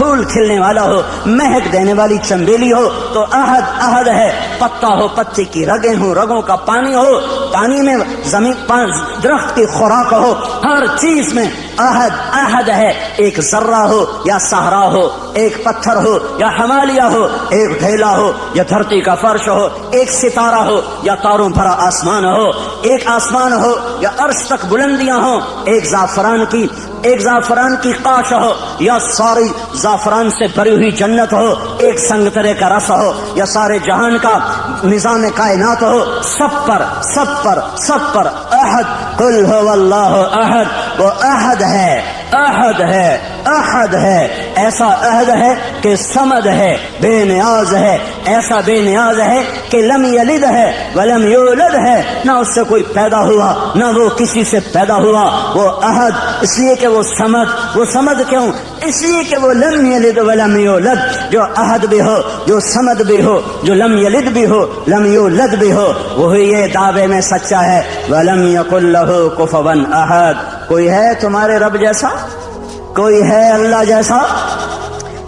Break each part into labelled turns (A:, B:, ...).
A: پھول کھلنے والا ہو، مہک دینے والی چنبیلی ہو تو احد احد ہے، پتا ہو پتے کی رگیں ہوں، رگوں کا پانی ہو، پانی میں زمین درخت کی خوراک ہو، ہر چیز میں احد احد ہے۔ ایک ذرہ ہو یا صحرا ہو، ایک پتھر ہو یا ہمالیہ ہو، ایک ڈھیلا ہو یا دھرتی کا فرش ہو، ایک ستارہ ہو یا تاروں بھرا آسمان ہو، ایک آسمان ہو یا عرش تک بلندیاں ہوں، ایک زعفران کی قاش ہو یا ساری زعفران سے بھری ہوئی جنت ہو، ایک سنگترے کا رس ہو یا سارے جہان کا نظام کائنات ہو، سب پر احد، قل هو اللہ احد، وہ احد ہے، ایسا عہد ہے کہ صمد ہے، بے نیاز ہے، ایسا بے نیاز ہے کہ لم یلد ہے ولم یولد ہے، نہ اس سے کوئی پیدا ہوا نہ وہ کسی سے پیدا ہوا، وہ عہد اس لیے کہ وہ صمد کیوں؟ اس لیے کہ وہ لم یلد ولم یولد، جو عہد بھی ہو، جو صمد بھی ہو، جو لم یلد بھی ہو، لم یولد بھی ہو، وہی یہ دعوے میں سچا ہے، ولم یکن لہ کفوا احد۔ کوئی ہے تمہارے رب جیسا؟ کوئی ہے اللہ جیسا؟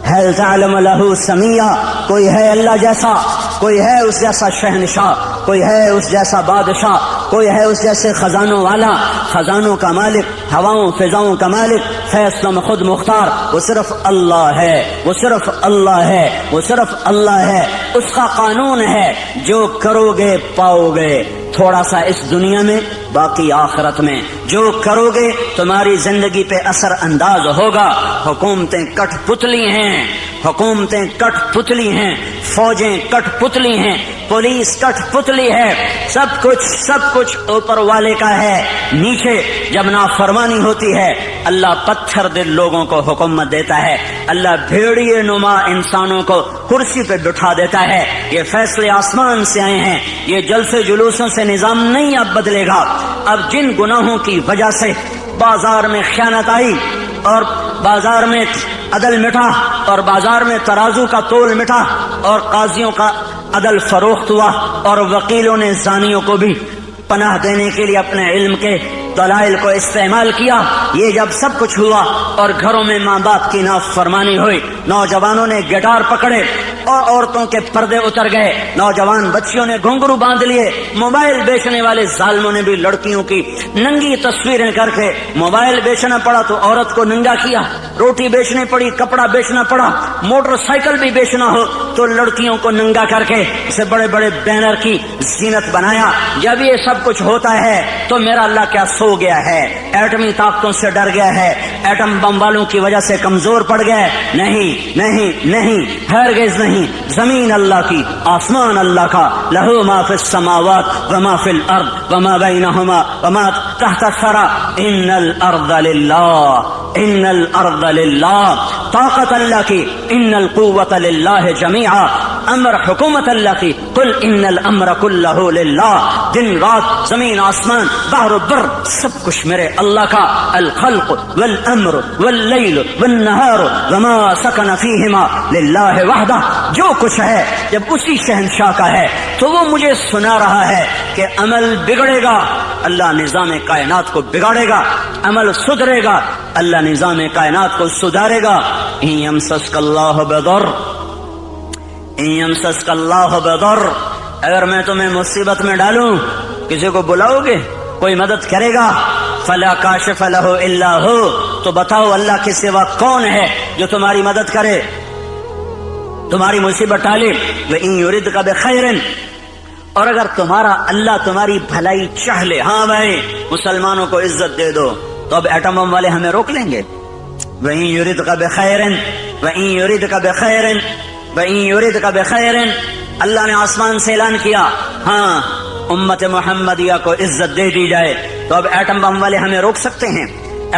A: هل تعلم له سمیہ؟ کوئی ہے اللہ جیسا؟ کوئی ہے اس جیسا شہنشاہ؟ کوئی ہے اس جیسا بادشاہ؟ کوئی ہے اس جیسے خزانوں والا، خزانوں کا مالک، ہواؤں فضاؤں کا مالک، فیصلوں میں خود مختار؟ وہ صرف اللہ ہے، وہ صرف اللہ ہے، وہ صرف اللہ ہے۔ اس کا قانون ہے جو کرو گے پاؤ گے، تھوڑا سا اس دنیا میں باقی آخرت میں، جو کرو گے تمہاری زندگی پہ اثر انداز ہوگا۔ حکومتیں کٹ پتلی ہیں، حکومتیں کٹ پتلی ہیں، فوجیں کٹ پتلی ہیں، پولیس کٹ پتلی ہے، سب کچھ اوپر والے کا ہے۔ نیچے جب نافرمانی ہوتی ہے اللہ پتھر دل لوگوں کو حکومت دیتا ہے، اللہ بھیڑیے نما انسانوں کو کرسی پہ بٹھا دیتا ہے۔ یہ فیصلے آسمان سے آئے ہیں، یہ جلسے جلوسوں سے نظام نہیں اب بدلے گا۔ اب جن گناہوں کی وجہ سے بازار میں خیانت آئی اور بازار میں عدل مٹا اور بازار میں ترازو کا تول مٹا اور قاضیوں کا عدل فروخت ہوا اور وکیلوں نے زانیوں کو بھی پناہ دینے کے لیے اپنے علم کے دلائل کو استعمال کیا، یہ جب سب کچھ ہوا اور گھروں میں ماں باپ کی نافرمانی ہوئی، نوجوانوں نے گٹار پکڑے اور عورتوں کے پردے اتر گئے، نوجوان بچیوں نے گھنگرو باندھ لیے، موبائل بیچنے والے ظالموں نے بھی لڑکیوں کی ننگی تصویریں کر کے، موبائل بیچنا پڑا تو عورت کو ننگا کیا، روٹی بیچنی پڑی، کپڑا بیچنا پڑا، موٹر سائیکل بھی بیچنا ہو تو لڑکیوں کو ننگا کر کے اسے بڑے بڑے بینر کی زینت بنایا۔ جب یہ سب کچھ ہوتا ہے تو میرا اللہ کیا سو گیا ہے؟ ایٹمی طاقتوں سے ڈر گیا ہے؟ ایٹم بم والوں کی وجہ سے کمزور پڑ گیا ہے؟ نہیں نہیں نہیں، ہرگز نہیں۔ زمین اللہ کی، آسمان اللہ کا، لہو ما فی السماوات وما فی الارض وما بینہما وما تحت الثری، ان الارض للہ، ان الارض للہ، طاقت اللہ کی، ان القوت للہ جمیعا، امر حکومت اللہ کی، قل ان الامر کلہ للہ، دن رات زمین آسمان بحر و بر سب کچھ میرے اللہ کا، الخلق والامر واللیل والنہار وما سکن فیہما للہ وحدہ، جو کچھ ہے جب اسی شہنشاہ کا ہے تو وہ مجھے سنا رہا ہے کہ عمل بگڑے گا اللہ نظام کائنات کو بگاڑے گا، عمل سدھرے گا اللہ نظام کائنات کو سدھارے گا۔ ان یمسسک اللہ بضر، ان یمسسک اللہ بضر، اگر میں تمہیں مصیبت میں ڈالوں کسی کو بلاؤ گے، کوئی مدد کرے گا، فلا کاشف لہ الا ہو، تو بتاؤ اللہ کے سوا کون ہے جو تمہاری مدد کرے، تمہاری مصیبت ٹالے۔ وَإِن يُرِدْكَ بِخَيْرٍ، اور اگر تمہارا اللہ تمہاری بھلائی چاہ لے، ہاں بھائی مسلمانوں کو عزت دے دو، تو اب ایٹم بم والے ہمیں روک لیں گے؟ وَإِن يُرِدْكَ بِخَيْرٍ، وَإِن يُرِدْكَ بِخَيْرٍ، وَإِن يُرِدْكَ بِخَيْرٍ، اللہ نے آسمان سے اعلان کیا ہاں امت محمدیہ کو عزت دے دی جائے، تو اب ایٹم بم والے ہمیں روک سکتے ہیں؟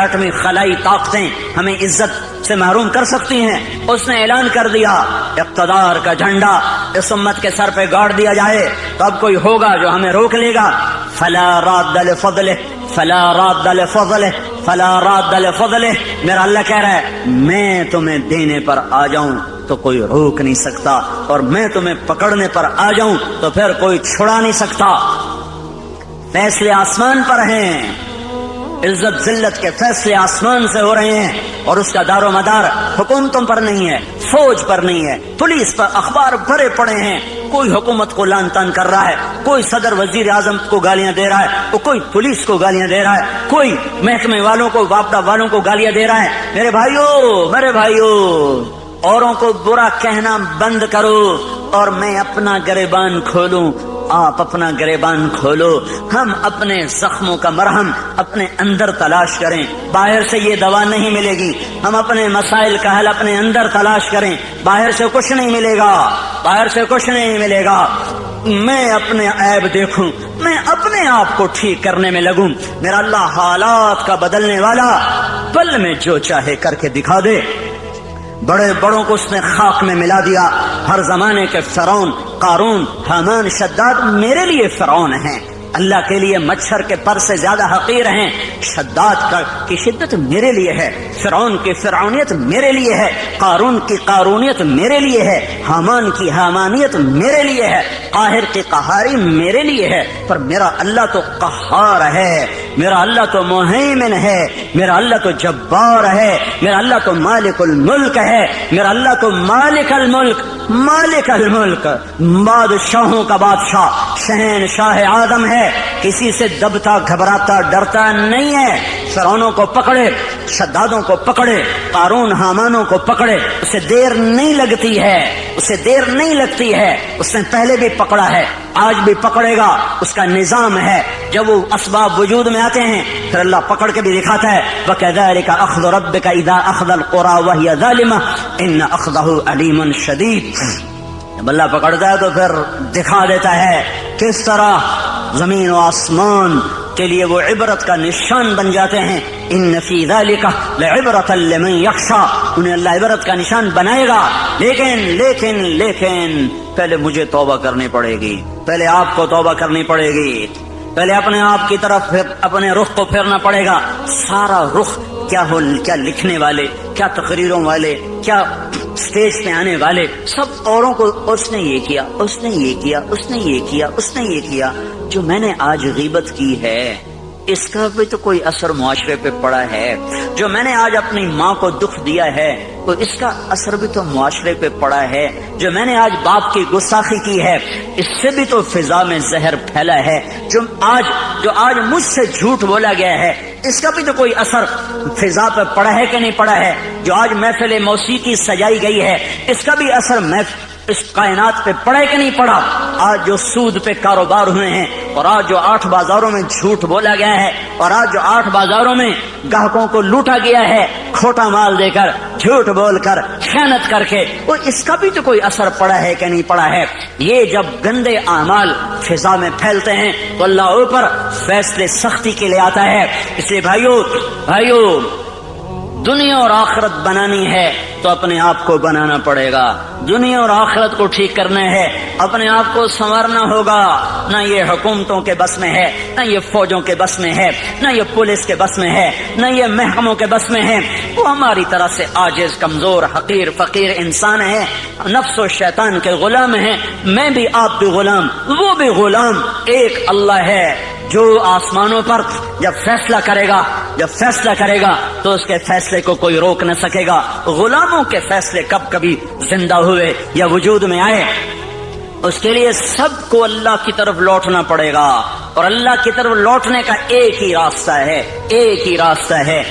A: ایٹمی خلائی طاقتیں ہمیں عزت سے محروم کر سکتی ہیں؟ اس نے اعلان کر دیا اقتدار کا جھنڈا اس امت کے سر پہ گاڑ دیا جائے، تو اب کوئی ہوگا جو ہمیں روک لے گا؟ فلا راد لفضلہ، فلا راد لفضلہ، فلا راد لفضلہ، میرا اللہ کہہ رہا ہے میں تمہیں دینے پر آ جاؤں تو کوئی روک نہیں سکتا، اور میں تمہیں پکڑنے پر آ جاؤں تو پھر کوئی چھڑا نہیں سکتا۔ فیصلے آسمان پر ہیں، عزت ذلت کے فیصلے آسمان سے ہو رہے ہیں اور اس کا دار و مدار حکومتوں پر نہیں ہے، فوج پر نہیں ہے، پولیس پر، اخبار بھرے پڑے ہیں، کوئی حکومت کو لان تان کر رہا ہے، کوئی صدر وزیر اعظم کو گالیاں دے رہا ہے، تو کوئی پولیس کو گالیاں دے رہا ہے، کوئی محکمے والوں کو، واپڈا والوں کو گالیاں دے رہا ہے۔ میرے بھائیو اوروں کو برا کہنا بند کرو اور میں اپنا گریبان کھولوں، آپ اپنا گریبان کھولو۔ ہم اپنے زخموں کا مرہم اپنے اندر تلاش کریں، باہر سے یہ دوا نہیں ملے گی۔ ہم اپنے مسائل کا حل اپنے اندر تلاش کریں، باہر سے کچھ نہیں ملے گا، باہر سے کچھ نہیں ملے گا۔ میں اپنے عیب دیکھوں، میں اپنے آپ کو ٹھیک کرنے میں لگوں۔ میرا اللہ حالات کا بدلنے والا، پل میں جو چاہے کر کے دکھا دے۔ بڑے بڑوں کو اس نے خاک میں ملا دیا۔ ہر زمانے کے فرعون، قارون، حامان، شداد میرے لیے فرعون ہیں، اللہ کے لیے مچھر کے پر سے زیادہ حقیر ہیں۔ شداد کی شدت میرے لیے ہے، فرعون کی فرعونیت میرے لیے ہے، قارون کی قارونیت میرے لیے ہے، حامان کی حامانیت میرے لیے ہے، قاہر کی قہاری میرے لیے ہے۔ پر میرا اللہ تو قہار ہے، میرا اللہ تو مہیمن ہے، میرا اللہ تو جبار ہے، میرا اللہ تو مالک الملک ہے، میرا اللہ تو مالک الملک، مالک الملک، بادشاہوں کا بادشاہ، شہنشاہ آدم ہے، کسی سے دبتا گھبراتا ڈرتا نہیں ہے۔ فرعونوں کو پکڑے، شدادوں کو پکڑے، قارون حامانوں کو پکڑے، اسے دیر نہیں لگتی ہے، اسے دیر نہیں لگتی ہے۔ اس نے پہلے بھی پکڑا ہے، آج بھی پکڑے گا، اس کا نظام ہے۔ جب وہ اسباب وجود میں آتے ہیں پھر اللہ پکڑ کے بھی دکھاتا ہے، وَكَذَلِكَ أَخْذُ رَبِّكَ إِذَا أَخْذَ الْقُرَى وَهِيَ ظَالِمَةٌ إِنَّ أَخْذَهُ أَلِيمٌ شَدِيدٌ۔ جب اللہ پکڑتا ہے تو پھر دکھا دیتا ہے کس طرح زمین و آسمان کے لیے وہ عبرت کا نشان بن جاتے ہیں۔ ان فی ذلک لعبرۃ لمن یخشی، انہیں اللہ عبرت کا نشان بنائے گا۔ لیکن پہلے مجھے توبہ کرنی پڑے گی، پہلے آپ کو توبہ کرنی پڑے گی، پہلے اپنے آپ کی طرف اپنے رخ کو پھیرنا پڑے گا۔ سارا رخ کیا لکھنے والے، کیا تقریروں والے، کیا اسٹیج پہ آنے والے، سب اوروں کو اس نے یہ کیا، اس نے یہ کیا، اس نے یہ کیا، اس نے یہ کیا۔ جو میں نے آج غیبت کی ہے اس کا بھی تو کوئی اثر معاشرے پہ پڑا ہے، جو میں نے آج اپنی ماں کو دکھ دیا ہے تو اس کا اثر بھی تو معاشرے پہ پڑا ہے، جو میں نے آج باپ کی گستاخی کی ہے اس سے بھی تو فضا میں زہر پھیلا ہے، جو آج مجھ سے جھوٹ بولا گیا ہے اس کا بھی تو کوئی اثر فضا پہ پڑا ہے کہ نہیں پڑا ہے، جو آج محفل موسیقی سجائی گئی ہے اس کا بھی اثر اس کائنات پہ پڑا ہے کہ نہیں پڑا۔ آج جو سود پہ کاروبار ہوئے ہیں اور آج جو 8 بازاروں میں جھوٹ بولا گیا ہے اور آج جو 8 بازاروں میں گاہکوں کو لوٹا گیا ہے کھوٹا مال دے کر، جھوٹ بول کر، خیانت کر کے، وہ اس کا بھی تو کوئی اثر پڑا ہے کہ نہیں پڑا ہے۔ یہ جب گندے اعمال فضا میں پھیلتے ہیں تو اللہ اوپر فیصلے سختی کے لیے آتا ہے۔ اس لیے بھائیو دنیا اور آخرت بنانی ہے تو اپنے آپ کو بنانا پڑے گا، دنیا اور آخرت کو ٹھیک کرنا ہے، اپنے آپ کو سنوارنا ہوگا۔ نہ یہ حکومتوں کے بس میں ہے، نہ یہ فوجوں کے بس میں ہے، نہ یہ پولیس کے بس میں ہے، نہ یہ محکموں کے بس میں ہے۔ وہ ہماری طرح سے عاجز، کمزور، حقیر، فقیر انسان ہے، نفس و شیطان کے غلام ہیں۔ میں بھی، آپ بھی غلام، وہ بھی غلام۔ ایک اللہ ہے جو آسمانوں پر جب فیصلہ کرے گا تو اس کے فیصلے کو کوئی روک نہ سکے گا۔ غلاموں کے فیصلے کبھی زندہ ہوئے یا وجود میں آئے، اس کے لیے سب کو اللہ کی طرف لوٹنا پڑے گا، اور اللہ کی طرف لوٹنے کا ایک ہی راستہ ہے،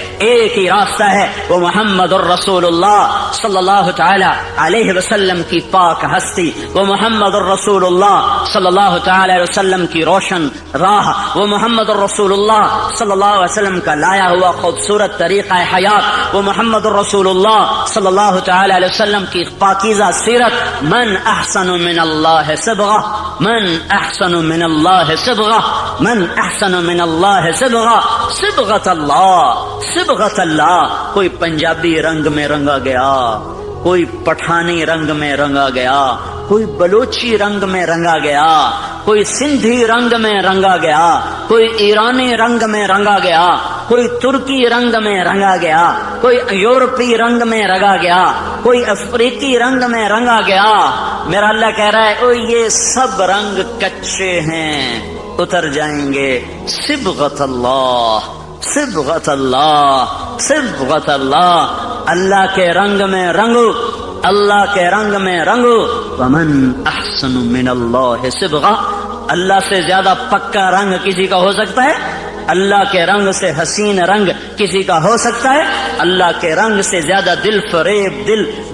A: وہ محمد الرسول اللہ صلی اللہ تعالی علیہ وسلم کی پاک ہستی، وہ محمد الرسول اللہ صلی اللہ تعالی علیہ وسلم کی روشن راہ، وہ محمد الرسول اللہ صلی اللہ علیہ وسلم کا لایا ہوا خوبصورت طریقہ حیات، وہ محمد الرسول اللہ صلی اللہ تعالی علیہ وسلم کی پاکیزہ سیرت۔ من احسن من اللہ صبغہ، من احسن من اللہ صبغہ، من احسن من اللہ صبغہ، صبغۃ اللہ۔ کوئی پنجابی رنگ میں رنگا گیا، کوئی پٹھانی رنگ میں رنگا گیا، کوئی بلوچی رنگ میں رنگا گیا، کوئی سندھی رنگ میں رنگا گیا، کوئی ایرانی رنگ میں رنگا گیا، کوئی ترکی رنگ میں رنگا گیا، کوئی یورپی رنگ میں رنگا گیا، کوئی افریقی رنگ میں رنگا گیا۔ میرا اللہ کہہ رہا ہے او یہ سب رنگ کچے ہیں، اتر جائیں گے۔ صبغۃ اللہ، صبغت اللہ، صبغت اللہ، اللہ کے رنگ میں رنگو، اللہ کے رنگ میں رنگو. ومن احسن من اللہ صبغہ، اللہ سے زیادہ پکا رنگ کسی کا ہو سکتا ہے؟ اللہ کے رنگ سے حسین رنگ کسی کا ہو سکتا ہے؟ اللہ کے رنگ سے زیادہ دل فریب،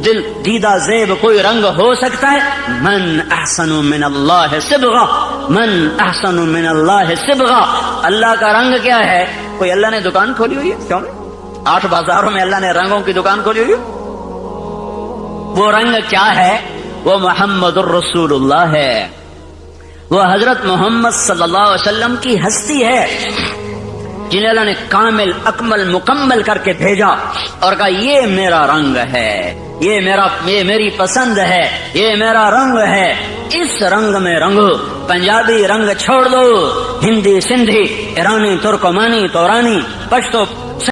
A: دل دیدہ زیب کوئی رنگ ہو سکتا ہے؟ من احسن من اللہ صبغہ، من احسن من اللہ صبغہ. اللہ کا رنگ کیا ہے؟ کوئی اللہ نے دکان کھولی ہوئی ہے؟ کیوں نہیں؟ 8 بازاروں میں اللہ نے رنگوں کی دکان کھولی ہوئی ہے. وہ رنگ کیا ہے؟ وہ محمد الرسول اللہ ہے، وہ حضرت محمد صلی اللہ علیہ وسلم کی ہستی ہے جنہیں اللہ نے کامل اکمل مکمل کر کے بھیجا اور کہا یہ میرا رنگ ہے، یہ میری پسند ہے، یہ میرا رنگ ہے، اس رنگ میں رنگو. پنجابی رنگ چھوڑ دو، ہندی، سندھی، ایرانی، ترکمانی، تورانی، پشتو